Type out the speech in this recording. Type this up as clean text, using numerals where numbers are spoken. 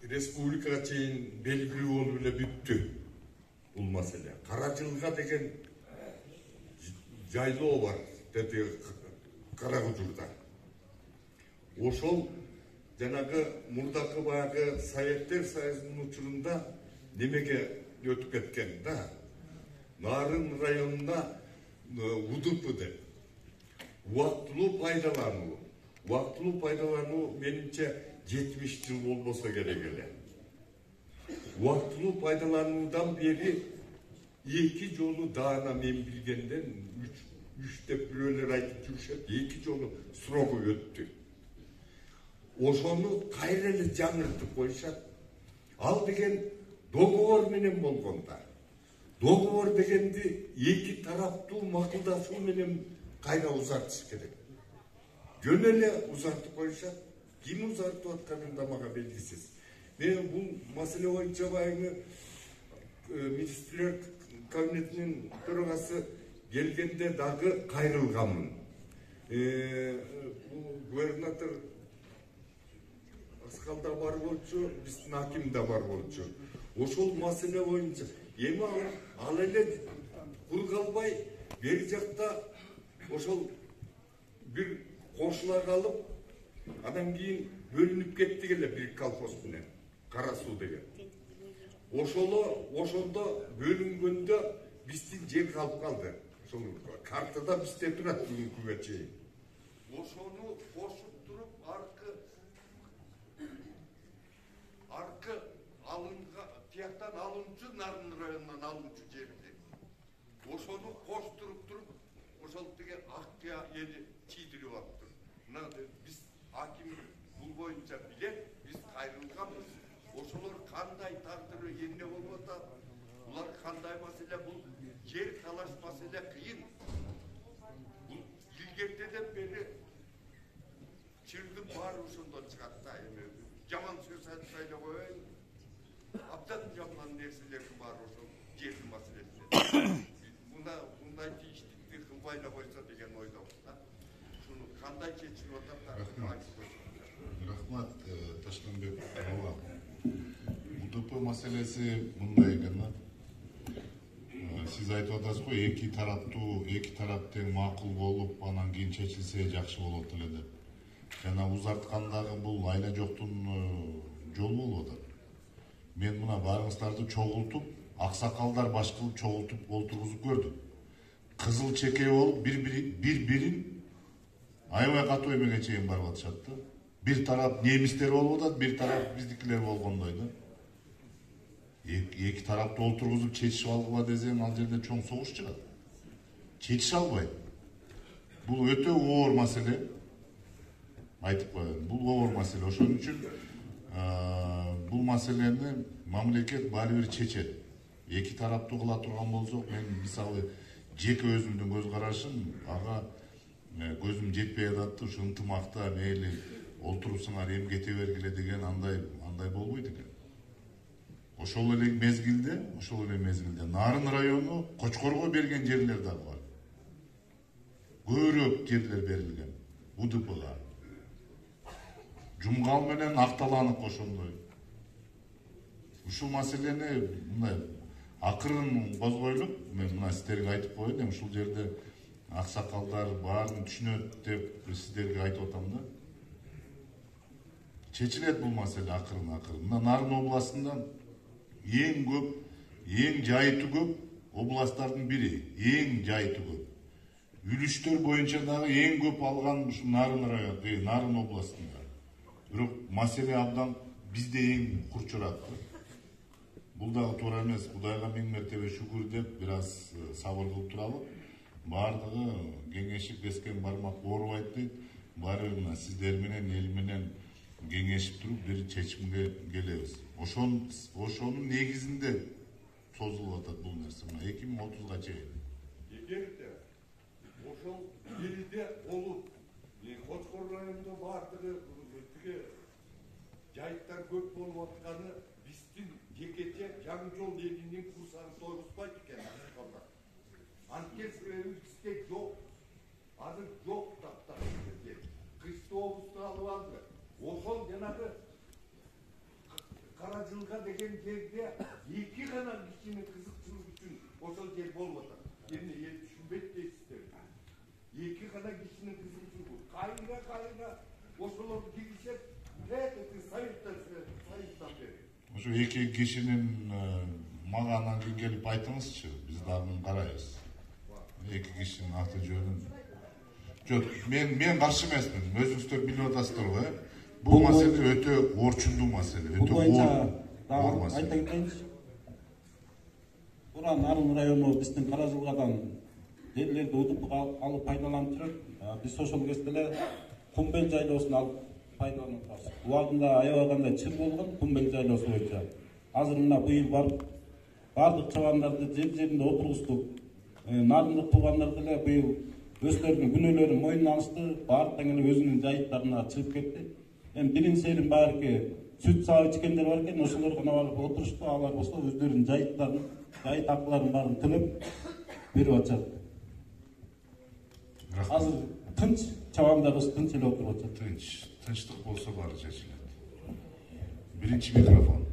республикага чейин белгилүү болуп эле бүттү бул маселе. Карачылга деген жайлоо бар, деди Каракужурда. Ошол жанагы мурдакы баягы Советтер Союзунун учурунда немеге өтүп кеткен да. Нарын районуна УДП деп. Убактылуу пайдалануу. Убактылуу пайдалануу менимче 70 жыл болбосо керек эле. Убактылуу пайдалануудан бери 2 жолу даана мен билгенден 3 деп бирөөлөр айтып жүрүшөт. 2 жолу срогу өттү. Ошону кайра эле жаңыртып коюшат. Ал деген договор менен болгонда. Договор дегенди 2 тараптуу макулдашуу менен кайра узартыш керек. Жөн эле узартып коюшат. Ким узартып атканы да мага белгисиз. Мен бул маселе боюнча баягы министрлер кабинетинин төрагасы келгенде дагы кайрылганмын. Губернатор Аксакалда бар болчу, биздин аким да бар болчу. Ошол маселе боюнча эми ал эле кул калбай бери жакта ошол бир кошула калып, анан кийин бөлүнүп кеттик эле бир колхоз менен, Кара суу деген. Ошондо бөлүнгөндө биздин жер калып калды. Ошол картада бизде турат бүгүнкүгө чейин. Ошону кошуп туруп аркы алынга тияктан алынчу, Нарын районунан алынчу жерди. Ошону коштуруп туруп, ошол деген Аккия эли чийдирип алыптыр. Мына биз аким бул боюнча билет, биз кайрылганбыз. Ошолор кандай тагдыры эмне болуп атат? Булар кандай маселе? Бул жер талаш маселе кыйын. Бул илгертеден бери чырдын баары ошондон чыгат да. Эми жаман сөз айтпай эле коеюн. Абдан жаман нерселердин баары ошол жердин маселеси. Мындай тийиштикти кылбай эле койсо деген ойдомун да. Шуну кандай чечилип атат? Рахмат, Ташкенбек ага. УДП маселеси мындай экен. Сиз айтып атасыз го, эки тарап тең макул болуп, анан кийин чечилсе жакшы болот эле деп. Жана узарткандагы бул айла жоктун жолу болуп атат. Мен мына баарыңыздарды чогултуп, аксакалдар баш кылып чогултуп олтургузуп көрдүм. Кызыл чеке болуп, бир-бирин аябай катуу эмеге чейин барып атышат да. Bir taraf немистер болуп атат, bir taraf биздикилер болгондой да. Эки тарапты олтургузуп чечишип алгыла десең, ал жерде чоң согуш чыгат. Чечише албайт. Бул өтө оор маселе. Айтып коеюн, бул оор маселе. Ошон үчүн бул маселени мамлекет баары бир чечет. Эки тараптуу кыла турган болсок, мен мисалы жеке өзүмдүн көз карашым, ага көзүм жетпей атат, ушу ынтымакта мейли олтурусуңар эм кете бергиле деген андай болбойт экен. Ошол эле мезгилде Нарын району Кочкорго берген жерлер да бар. Көбүрөөк жерлер берилген УДПга. Жумгал менен Акталаны кошондой. Ушул маселени мындай акырын козгойлуп, мен мына сиздерге айтып коеюн, ушул жерде аксакалдар баарын түшүнөт деп сиздерге айтып атам да. Чечилет бул маселе акырын. Мына Нарын областында эң көп, эң жайыты көп областтардын бири, эң жайыты көп. Үлүштөр боюнча дагы эң көп алган ушу Нарын району, Нарын областында. Бирок маселе абдан бизде эң курчурак. Бул дагы туура эмес. Кудайга миң мертебе шүгүр деп бир аз сабыр кылып туралы. Бардыгы кеңешип кескен бармак оорубайт дейт. Баары мына сиздер менен, эл менен кеңешип туруп бир чечимге келебиз. Ошонун негизинде созулуп атат бул нерсе. 2030га чейин. Эгерде ошол жерде болуп, Кочкор районунда бардыгы тиги жайыттар көп болуп атканы биздин жекече жаңы жол элинин курсагын тойгузбайт экен Аксакалда. Анткени себеби бизде жок. Азыр жок таптар. Кыстоо облусту алып алды. Ошол жанагы жерде екі ғана кишinin кызыкчылыгы үчүн ошол жер болуп атат. Эмне эл түшүнбөйт дейсиздер. Екі ғана кишinin кызыкчылыгы кайра ошолорду киргизет, советтен бери. Ошо эки кишинин магандан келип айтыңызчы, биз дагы карайбыз. Эки кишинин аты жөнүн. Жок, мен каршы эмесмин. Өзүңүздөр билип атасыздарбы, э? Бул маселе өтө орчундуу маселе, өтө оор маселе. Айта кетейинчи. Бура Нарын району биздин Кара Жылгадан жерлерди удуп алып пайдаланып жүрөт. Биз ошол кезде эле Кумбел жайлоосун алып пайдаланып турабыз. Убагында аябаганда чыр болгон Кумбел жайлоосу боюнча. Азыр мына быйыл барып бардык чабандарды жеринде отургуздук. Нарындык туугандар деле быйыл өздөрүнүн күнөөлөрүн мойнуна алышты, баардыгы эле өзүнүн жайыттарына чыгып кетти. Эми биринчи элин баягы сүт саап ичкендер бар экен, ошолор гана барып отурушту, алар болсо өздөрүнүн жайыттарын, жайыт акыларын баарын төлөп берип атышат. Азыр тынч, чабандарыбыз тынч эле отуруп атышат. Тынчтык болсо баары чечилет. Биринчи микрофон.